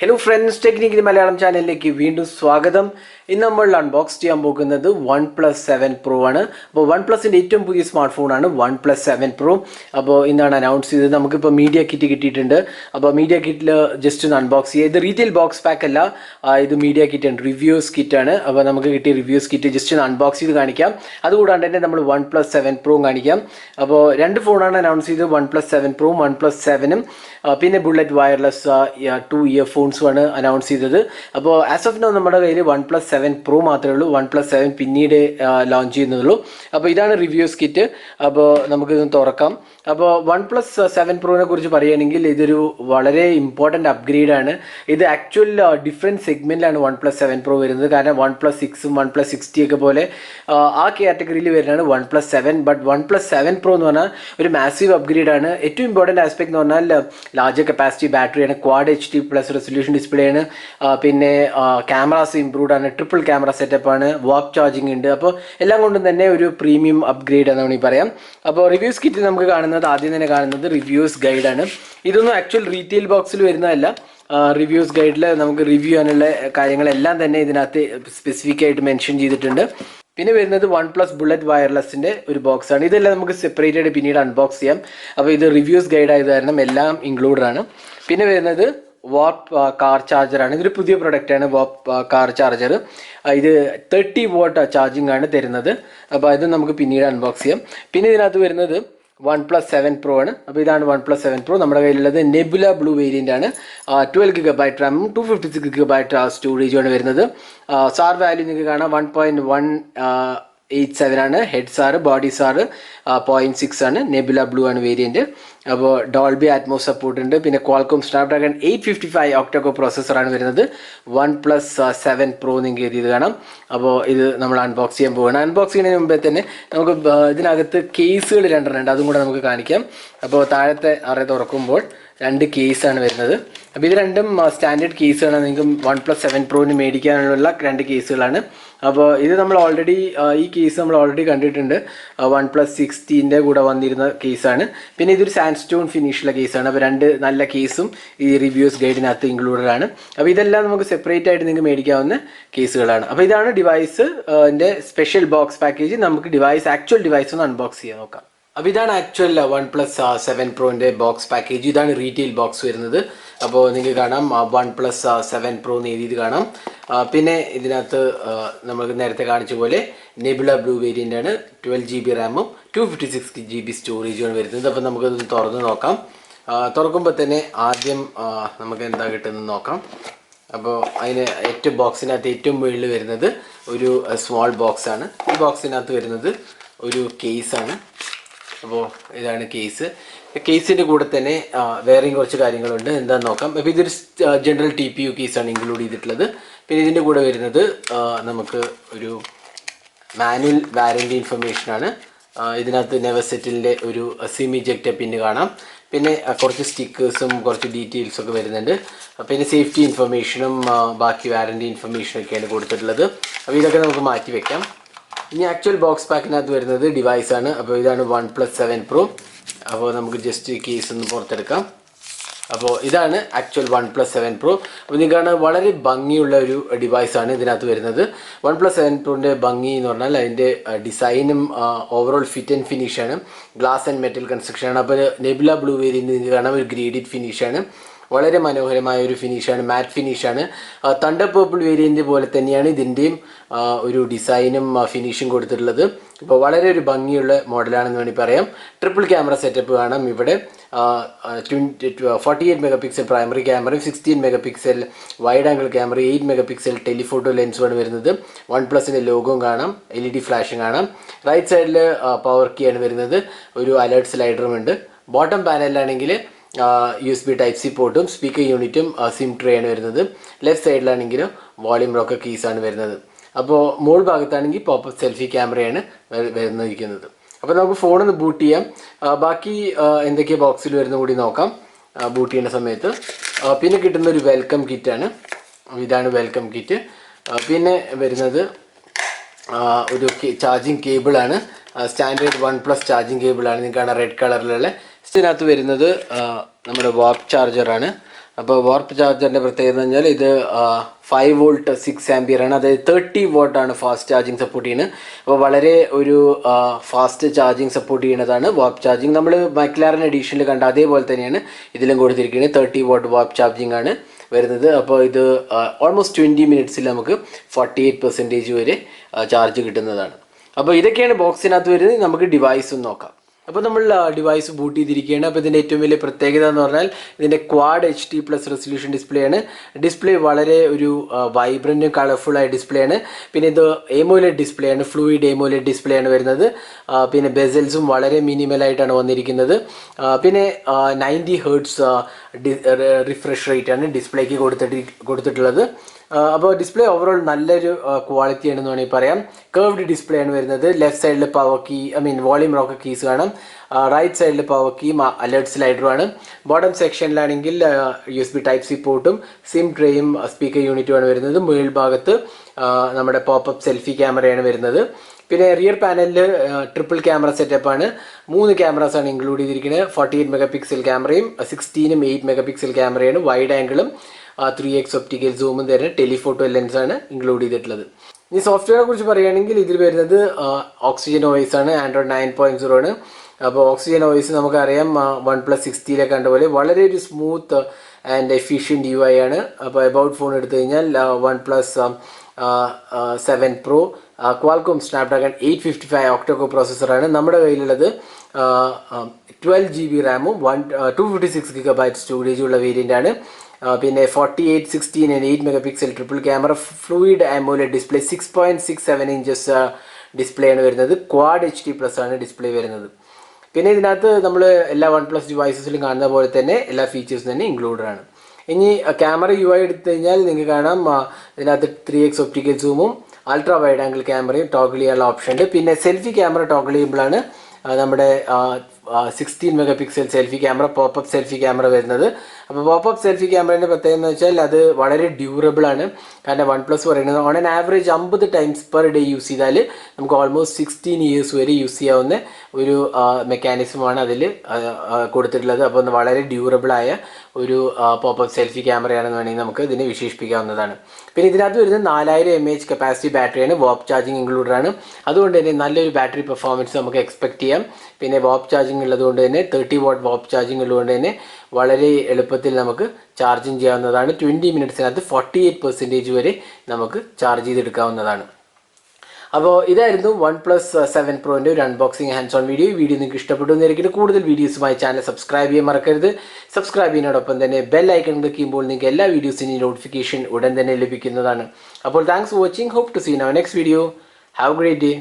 Hello friends, Technically Malayalam channel വീണ്ടും സ്വാഗതം. ഇന്ന് നമ്മൾ അൺബോക്സ് ചെയ്യാൻ പോകുന്നത് OnePlus7 Pro ആണ്. അപ്പോൾ OnePlusന്റെ ഏറ്റവും പുതിയ സ്മാർട്ട് ഫോണാണ് OnePlus7 Pro. അപ്പോൾ ഇന്നാണ് അനൗൺസ് ചെയ്തത്. നമുക്കിപ്പോൾ മീഡിയ കിറ്റ് കിട്ടിയിട്ടുണ്ട്. അപ്പോൾ മീഡിയ കിറ്റിൽ ജസ്റ്റ് ഒന്ന് അൺബോക്സ് ചെയ്യുക. ഇത് റീറ്റെയിൽ ബോക്സ് പാക്ക് അല്ല, ഇത് മീഡിയ കിറ്റ് ആണ്, റിവ്യൂസ് കിറ്റ് ആണ്. അപ്പോൾ നമുക്ക് കിട്ടിയ റിവ്യൂസ് കിറ്റ് ജസ്റ്റ് ഒന്ന് അൺബോക്സ് ചെയ്ത് കാണിക്കാം. അതുകൂടാണ്ട് തന്നെ നമ്മൾ OnePlus7 Pro കാണിക്കാം. അപ്പോൾ രണ്ട് ഫോണാണ് അനൗൺസ് ചെയ്തത്, OnePlus7 Pro, OnePlus7ഉം പിന്നെ ബുള്ളറ്റ് വയർലെസ് 2 ഇയർഫോൺസുമാണ് അനൗൺസ് ചെയ്തത്. അപ്പോൾ ആസ് ഓഫ് നോ നമ്മുടെ കയ്യിൽ OnePlus7 Pro മാത്രമേ ഉള്ളൂ. OnePlus7 പിന്നീട് ലോഞ്ച് ചെയ്യുന്നതുള്ളൂ. അപ്പോൾ ഇതാണ് റിവ്യൂസ് കിറ്റ്. അപ്പോൾ നമുക്കിത് തുറക്കാം. അപ്പോൾ OnePlus7 Pro കുറിച്ച് പറയുകയാണെങ്കിൽ ഇതൊരു വളരെ ഇമ്പോർട്ടൻ്റ് അപ്ഗ്രേഡാണ്. ഇത് ആക്ച്വൽ ഡിഫറെൻറ്റ് സെഗ്മെൻറ്റിലാണ് OnePlus7 Pro വരുന്നത്. കാരണം OnePlus6ഉം OnePlus60 ഒക്കെ പോലെ ആ കാറ്റഗറിയിൽ വരുന്നതാണ് OnePlus7. ബട്ട് OnePlus7 Pro എന്ന് പറഞ്ഞാൽ ഒരു മാസീവ് അപ്ഗ്രേഡാണ്. ഏറ്റവും ഇമ്പോർട്ടൻ്റ് ആസ്പെക്ട് എന്ന് പറഞ്ഞാൽ ലാർജർ കപ്പാസിറ്റി ബാറ്ററിയാണ്, ക്വാഡ് HD+ റെസൊല്യൂഷൻ ഡിസ്പ്ലേ ആണ്, പിന്നെ ക്യാമറാസ് ഇംപ്രൂവ്ഡ് ആണ്, ട്രിപ്പിൾ ക്യാമറ സെറ്റപ്പ് ആണ്, വാപ്പ് ചാർജിങ് ഉണ്ട്. അപ്പോൾ എല്ലാം കൊണ്ടും തന്നെ ഒരു പ്രീമിയം അപ്ഗ്രേഡ് എന്ന് വേണമെങ്കിൽ പറയാം. അപ്പോൾ റിവ്യൂസ് കിറ്റിൽ നമുക്ക് കാണുന്നത്, ആദ്യം തന്നെ കാണുന്നത് റിവ്യൂസ് ഗൈഡാണ്. ഇതൊന്നും ആക്ച്വൽ റീറ്റെയിൽ ബോക്സിൽ വരുന്നതല്ല. റിവ്യൂസ് ഗൈഡിൽ നമുക്ക് റിവ്യൂ ചെയ്യാനുള്ള കാര്യങ്ങളെല്ലാം തന്നെ ഇതിനകത്ത് സ്പെസിഫിക് ആയിട്ട് മെൻഷൻ ചെയ്തിട്ടുണ്ട്. പിന്നെ വരുന്നത് OnePlus ബുള്ളറ്റ് വയർലെസ്സിൻ്റെ ഒരു ബോക്സാണ്. ഇതെല്ലാം നമുക്ക് സെപ്പറേറ്റ് ആയിട്ട് പിന്നീട് അൺബോക്സ് ചെയ്യാം. അപ്പോൾ ഇത് റിവ്യൂസ് ഗൈഡ് ആയത് കാരണം എല്ലാം ഇൻക്ലൂഡഡ് ആണ്. പിന്നെ വരുന്നത് വാപ്പ് കാർ ചാർജറാണ്. ഇതൊരു പുതിയ പ്രൊഡക്റ്റാണ്, വാപ്പ് കാർ ചാർജർ. ഇത് 30 വാട്ട് ചാർജിങ് ആണ് തരുന്നത്. അപ്പോൾ ഇത് നമുക്ക് പിന്നീട് അൺബോക്സ് ചെയ്യാം. പിന്നെ ഇതിനകത്ത് വരുന്നത് OnePlus7 Pro ആണ്. അപ്പോൾ ഇതാണ് OnePlus7 Pro. നമ്മുടെ കയ്യിലുള്ളത് നെബുല ബ്ലൂ വേരിയൻ്റ് ആണ്. 12 GB റാമും 256 GB സ്റ്റോറേജുമാണ് വരുന്നത്. സാർ വാല്യൂ നിങ്ങൾക്ക് കാണാം 1.187 ആണ്. ഹെഡ് സാറ്, ബോഡി സാറ് 0.6 ആണ്. നെബുല ബ്ലൂ ആണ് വേരിയൻറ്റ്. അപ്പോൾ ഡോൾബി അറ്റ്മോസ് സപ്പോർട്ട് ഉണ്ട്. പിന്നെ ക്വാൾകോം സ്നാപ്ഡ്രാഗൺ 855 ഒക്ടോകോ പ്രോസസ്സറാണ് വരുന്നത്. OnePlus7 Pro നിങ്ങൾക്ക് എഴുതിയത് കാണാം. അപ്പോൾ ഇത് നമ്മൾ അൺബോക്സ് ചെയ്യാൻ പോവുകയാണ്. അൺബോക്സ് ചെയ്യുന്നതിന് മുമ്പേ തന്നെ നമുക്ക് ഇതിനകത്ത് കേസുകൾ രണ്ടെണ്ണം ഉണ്ട്, അതും കൂടെ നമുക്ക് കാണിക്കാം. അപ്പോൾ താഴത്തെ അറ തുറക്കുമ്പോൾ 2 കേസാണ് വരുന്നത്. അപ്പോൾ ഇത് രണ്ടും സ്റ്റാൻഡേർഡ് കേസാണ്. നിങ്ങൾക്ക് OnePlus7 Proന് മേടിക്കാനുള്ള 2 കേസുകളാണ്. അപ്പോൾ ഇത് നമ്മൾ ഓൾറെഡി ഈ കേസ് നമ്മൾ ഓൾറെഡി കണ്ടിട്ടുണ്ട്. OnePlus60ൻ്റെ കൂടെ വന്നിരുന്ന കേസാണ്. പിന്നെ ഇതൊരു സാൻഡ്സ്റ്റോൺ ഫിനിഷുള്ള കേസാണ്. അപ്പോൾ 2 നല്ല കേസും ഈ റിവ്യൂസ് ഗൈഡിനകത്ത് ഇൻക്ലൂഡഡ് ആണ്. അപ്പോൾ ഇതെല്ലാം നമുക്ക് സെപ്പറേറ്റ് ആയിട്ട് നിങ്ങൾക്ക് മേടിക്കാവുന്ന കേസുകളാണ്. അപ്പോൾ ഇതാണ് ഡിവൈസിൻ്റെ സ്പെഷ്യൽ ബോക്സ് പാക്കേജ്. നമുക്ക് ആക്ച്വൽ ഡിവൈസ് ഒന്ന് അൺബോക്സ് ചെയ്യാൻ നോക്കാം. അപ്പോൾ ഇതാണ് ആക്ച്വൽ OnePlus7 Proൻ്റെ ബോക്സ് പാക്കേജ്. ഇതാണ് റീറ്റെയിൽ ബോക്സ് വരുന്നത്. അപ്പോൾ നിങ്ങൾക്ക് കാണാം OnePlus7 Pro എന്ന് എഴുതിയത് കാണാം. പിന്നെ ഇതിനകത്ത് നമുക്ക് നേരത്തെ കാണിച്ച പോലെ നെബുല ബ്ലൂ വേരിയൻ്റ് ആണ്. 12 GB റാമും 256 GB സ്റ്റോറേജുമാണ് വരുന്നത്. അപ്പോൾ നമുക്കതൊന്ന് തുറന്ന് നോക്കാം. തുറക്കുമ്പോൾ തന്നെ ആദ്യം നമുക്ക് എന്താ കിട്ടുന്നത് നോക്കാം. അപ്പോൾ അതിന് ബോക്സിനകത്ത് ഏറ്റവും മുകളിൽ വരുന്നത് ഒരു സ്മോൾ ബോക്സാണ്. ഈ ബോക്സിനകത്ത് വരുന്നത് ഒരു കേസാണ്. അപ്പോൾ ഇതാണ് കേസ്. കേസിൻ്റെ കൂടെ തന്നെ വേറെയും കുറച്ച് കാര്യങ്ങളുണ്ട്, എന്താണെന്ന് നോക്കാം. അപ്പോൾ ഇതൊരു ജനറൽ TPU കേസാണ് ഇൻക്ലൂഡ് ചെയ്തിട്ടുള്ളത്. പിന്നെ ഇതിൻ്റെ കൂടെ വരുന്നത് നമുക്ക് ഒരു മാനുവൽ വാറൻറ്റി ഇൻഫർമേഷനാണ്. ഇതിനകത്ത് നെവസെറ്റിലിൻ്റെ ഒരു സിം ഇജക്റ്റ് പിന്ന് കാണാം. പിന്നെ കുറച്ച് സ്റ്റിക്കേഴ്സും കുറച്ച് ഡീറ്റെയിൽസൊക്കെ വരുന്നുണ്ട്. പിന്നെ സേഫ്റ്റി ഇൻഫർമേഷനും ബാക്കി വാറൻറ്റി ഇൻഫർമേഷനൊക്കെയാണ് കൊടുത്തിട്ടുള്ളത്. അപ്പോൾ ഇതൊക്കെ നമുക്ക് മാറ്റി വയ്ക്കാം. ഇനി ആക്ച്വൽ ബോക്സ് പാക്കിനകത്ത് വരുന്നത് ഡിവൈസാണ്. അപ്പോൾ ഇതാണ് OnePlus7 Pro. അപ്പോൾ നമുക്ക് ജസ്റ്റ് ഈ കേസ് ഒന്ന് പുറത്തെടുക്കാം. അപ്പോൾ ഇതാണ് ആക്ച്വൽ OnePlus7 Pro. അപ്പോൾ നിങ്ങൾക്കാണ് വളരെ ഭംഗിയുള്ള ഒരു ഡിവൈസാണ് ഇതിനകത്ത് വരുന്നത്. OnePlus7 Proൻ്റെ ഭംഗി എന്ന് പറഞ്ഞാൽ അതിൻ്റെ ഡിസൈനും ഓവറോൾ ഫിറ്റ് ആൻഡ് ഫിനിഷാണ്. ഗ്ലാസ് ആൻഡ് മെറ്റൽ കൺസ്ട്രക്ഷനാണ്. അപ്പോൾ നെബുല ബ്ലൂ വേരിയൻ്റ് നിങ്ങൾക്ക് കാണാം, ഒരു ഗ്രേഡഡ് ഫിനിഷാണ്. വളരെ മനോഹരമായ ഒരു ഫിനിഷാണ്, മാറ്റ് ഫിനിഷാണ്. തണ്ടർ പേർപ്പിൾ വേരിയൻ്റ് പോലെ തന്നെയാണ് ഇതിൻ്റെയും ഒരു ഡിസൈനും ഫിനിഷും കൊടുത്തിട്ടുള്ളത്. ഇപ്പോൾ വളരെ ഒരു ഭംഗിയുള്ള മോഡലാണെന്ന് വേണമെങ്കിൽ പറയാം. ട്രിപ്പിൾ ക്യാമറ സെറ്റപ്പ് കാണാം ഇവിടെ. 48 MP പ്രൈമറി ക്യാമറയും 16 MP wide angle camera, 8 MP telephoto ലെൻസുമാണ് വരുന്നത്. OnePlusൻ്റെ ലോഗോയും കാണാം, LED ഫ്ലാഷും കാണാം. റൈറ്റ് സൈഡിൽ പവർ കീ ആണ് വരുന്നത്. ഒരു അലേർട്ട് സ്ലൈഡറും ഉണ്ട്. ബോട്ടം പാനലിലാണെങ്കിൽ USB Type-C പോർട്ടും സ്പീക്കർ യൂണിറ്റും സിം ട്രേ ആണ് വരുന്നത്. ലെഫ്റ്റ് സൈഡിലാണെങ്കിലും വോളിയം റോക്കർ കീസാണ് വരുന്നത്. അപ്പോൾ മോൾ ഭാഗത്താണെങ്കിൽ പോപ്പപ്പ് സെൽഫി ക്യാമറയാണ് വരുന്നിരിക്കുന്നത്. അപ്പോൾ നമുക്ക് ഫോണൊന്ന് ബൂട്ട് ചെയ്യാം. ബാക്കി എന്തൊക്കെയാണ് ബോക്സിൽ വരുന്ന കൂടി നോക്കാം ബൂട്ട് ചെയ്യുന്ന സമയത്ത്. പിന്നെ കിട്ടുന്ന ഒരു വെൽക്കം കിറ്റാണ്. ഇതാണ് വെൽക്കം കിറ്റ്. പിന്നെ വരുന്നത് ഒരു ചാർജിങ് കേബിളാണ്. സ്റ്റാൻഡേർഡ് OnePlus ചാർജിങ് കേബിളാണ്. നിങ്ങൾക്ക് കാണാം റെഡ് കളറിലുള്ള. ഇതിനകത്ത് വരുന്നത് നമ്മുടെ വാപ്പ് ചാർജറാണ്. അപ്പോൾ വാർപ്പ് ചാർജറിൻ്റെ പ്രത്യേകത എന്ന് പറഞ്ഞാൽ ഇത് 5 വോൾട്ട് 6 ആംപിയർ ആണ്, അതായത് 30 വാട്ടാണ് ഫാസ്റ്റ് ചാർജിങ് സപ്പോർട്ട് ചെയ്യുന്നത്. അപ്പോൾ വളരെ ഒരു ഫാസ്റ്റ് ചാർജിങ് സപ്പോർട്ട് ചെയ്യുന്നതാണ് വാർപ്പ് ചാർജിങ്. നമ്മൾ മക്ലാരൻ എഡീഷനിൽ കണ്ട അതേപോലെ തന്നെയാണ് ഇതിലും കൊടുത്തിരിക്കുന്നത്. 30 വാട്ട് വാർപ്പ് ചാർജിങ് ആണ് വരുന്നത്. അപ്പോൾ ഇത് ഓൾമോസ്റ്റ് 20 മിനിറ്റ്സിൽ നമുക്ക് 48% വരെ ചാർജ് കിട്ടുന്നതാണ്. അപ്പോൾ ഇതൊക്കെയാണ് ബോക്സിനകത്ത് വരുന്നത്. നമുക്ക് ഡിവൈസും നോക്കാം. അപ്പോൾ നമ്മൾ ഡിവൈസ് ബൂട്ട് ചെയ്തിരിക്കുകയാണ്. അപ്പോൾ ഇതിൻ്റെ ഏറ്റവും വലിയ പ്രത്യേകത എന്ന് പറഞ്ഞാൽ ഇതിൻ്റെ ക്വാഡ് HD+ റെസൊല്യൂഷൻ ഡിസ്പ്ലേ ആണ്. ഡിസ്പ്ലേ വളരെ ഒരു വൈബ്രൻറ്റും കളർഫുള്ളായ ഡിസ്പ്ലേ ആണ്. പിന്നെ ഇത് AMOLED ഡിസ്പ്ലേ ആണ്, ഫ്ലൂയിഡ് AMOLED ഡിസ്പ്ലേ ആണ് വരുന്നത്. പിന്നെ ബെസൽസും വളരെ മിനിമലായിട്ടാണ് വന്നിരിക്കുന്നത്. പിന്നെ 90 ഹെർട്സ് റിഫ്രഷ് റേറ്റ് ആണ് ഡിസ്പ്ലേക്ക് കൊടുത്തിട്ടുള്ളത്. അപ്പോൾ ഡിസ്പ്ലേ ഓവറോൾ നല്ലൊരു ക്വാളിറ്റി ആണെന്ന് വേണമെങ്കിൽ പറയാം. കർവ്ഡ് ഡിസ്പ്ലേ ആണ് വരുന്നത്. ലെഫ്റ്റ് സൈഡിൽ power key volume rocker keys കാണാം. റൈറ്റ് സൈഡിൽ പവർ കീ അലേർട്ട് സ്ലൈഡറുമാണ്. ബോട്ടം സെക്ഷനിലാണെങ്കിൽ USB Type-C പോർട്ടും സിം ട്രേയും സ്പീക്കർ യൂണിറ്റുമാണ് വരുന്നത്. മുകൾ ഭാഗത്ത് നമ്മുടെ പോപ്പപ്പ് സെൽഫി ക്യാമറയാണ് വരുന്നത്. പിന്നെ റിയർ പാനലിൽ ട്രിപ്പിൾ ക്യാമറ സെറ്റപ്പാണ്. 3 ക്യാമറാസാണ് ഇൻക്ലൂഡ് ചെയ്തിരിക്കുന്നത്. 48 മെഗാ പിക്സൽ ക്യാമറയും 16 8 മെഗാ പിക്സൽ ക്യാമറയാണ്. വൈഡ് ആംഗിളും 3x ഒപ്റ്റിക്കൽ സൂമും തരുന്ന ടെലിഫോട്ടോ ലെൻസാണ് ഇൻക്ലൂഡ് ചെയ്തിട്ടുള്ളത്. ഇനി സോഫ്റ്റ്വെയറെ കുറിച്ച് പറയുകയാണെങ്കിൽ ഇതിൽ വരുന്നത് ഓക്സിജൻ OS ആണ്, ആൻഡ്രോയിഡ് 9.0 ആണ്. അപ്പോൾ ഓക്സിജൻ OS നമുക്കറിയാം OnePlus 60 കണ്ട പോലെ വളരെ ഒരു സ്മൂത്ത് ആൻഡ് എഫിഷ്യൻറ്റ് UI ആണ്. അപ്പോൾ എബൌട്ട് ഫോൺ എടുത്തു കഴിഞ്ഞാൽ OnePlus7 Pro Qualcomm Snapdragon 855 octa-core പ്രോസസ്സറാണ്. നമ്മുടെ കയ്യിലുള്ളത് 12 GB റാമും 256 GB സ്റ്റോറേജുള്ള വേരിയൻ്റാണ്. പിന്നെ 48, 16 and 8 mega pixel triple camera, fluid AMOLED display, 6.67 inches display ആണ് വരുന്നത്. ക്വാഡ് HD+ ആണ് ഡിസ്പ്ലേ വരുന്നത്. പിന്നെ ഇതിനകത്ത് നമ്മൾ എല്ലാ OnePlus ഡിവൈസസിലും കാണുന്ന പോലെ തന്നെ എല്ലാ ഫീച്ചേഴ്സും തന്നെ ഇൻക്ലൂഡഡ് ആണ്. ഇനി ക്യാമറ UI എടുത്തു കഴിഞ്ഞാൽ നിങ്ങൾക്ക് കാണാം ഇതിനകത്ത് 3x ഒപ്റ്റിക്കൽ സൂമും അൾട്രാ വൈഡ് ആംഗിൾ ക്യാമറയും ടോഗിൾ ചെയ്യാനുള്ള ഓപ്ഷൻ ഉണ്ട്. പിന്നെ സെൽഫി ക്യാമറ ടോഗിൾ ചെയ്യുമ്പോഴാണ് നമ്മുടെ 16 mega pixel selfie camera, popup selfie camera വരുന്നത്. അപ്പോൾ പോപ്പപ്പ് സെൽഫി ക്യാമറേൻ്റെ പ്രത്യേകത എന്ന് വെച്ചാൽ അത് വളരെ ഡ്യൂറബിൾ ആണ്. കാരണം OnePlus പറയുന്നത് on an average 50 times per day use ചെയ്താൽ നമുക്ക് ഓൾമോസ്റ്റ് 16 ഇയേഴ്സ് വരെ യൂസ് ചെയ്യാവുന്ന ഒരു മെക്കാനിസമാണ് അതിൽ കൊടുത്തിട്ടുള്ളത്. അപ്പോൾ വളരെ ഡ്യൂറബിളായ ഒരു പോപ്പപ്പ് സെൽഫി ക്യാമറയാണെന്ന് വേണമെങ്കിൽ നമുക്ക് ഇതിനെ വിശേഷിപ്പിക്കാവുന്നതാണ്. പിന്നെ ഇതിനകത്ത് വരുന്നത് 4000 mAh കപ്പാസിറ്റി ബാറ്ററിയാണ്. വാപ്പ് ചാർജിങ് ഇൻക്ലൂഡഡ് ആണ്. അതുകൊണ്ട് തന്നെ നല്ലൊരു ബാറ്ററി പെർഫോമൻസ് നമുക്ക് എക്സ്പെക്ട് ചെയ്യാം. പിന്നെ വാപ്പ് ചാർജിങ് ഉള്ളതുകൊണ്ട് തന്നെ 30 വാട്ട് വാപ്പ് ചാർജിങ് ഉള്ളതുകൊണ്ട് തന്നെ വളരെ എളുപ്പത്തിൽ നമുക്ക് ചാർജിങ് ചെയ്യാവുന്നതാണ്. 20 മിനിറ്റ്സിനകത്ത് 48% വരെ നമുക്ക് ചാർജ് ചെയ്തെടുക്കാവുന്നതാണ്. അപ്പോൾ ഇതായിരുന്നു OnePlus7 Proൻ്റെ ഒരു അൺബോക്സിങ് ഹാൻഡ്സ് ഓൺ വീഡിയോ. ഈ വീഡിയോ നിങ്ങൾക്ക് ഇഷ്ടപ്പെട്ടു എന്നിരിക്കുന്നു. കൂടുതൽ വീഡിയോസുമായി ചാനൽ സബ്സ്ക്രൈബ് ചെയ്യാൻ മറക്കരുത്. സബ്സ്ക്രൈബ് ചെയ്യുന്നതോടൊപ്പം തന്നെ ബെൽ ഐക്കൺ ക്ലിക്ക് ചെയ്യുമ്പോൾ നിങ്ങൾക്ക് എല്ലാ വീഡിയോസിൻ്റെയും നോട്ടിഫിക്കേഷൻ ഉടൻ തന്നെ ലഭിക്കുന്നതാണ്. അപ്പോൾ thanks for watching. Hope to see in our next video. Have a great day.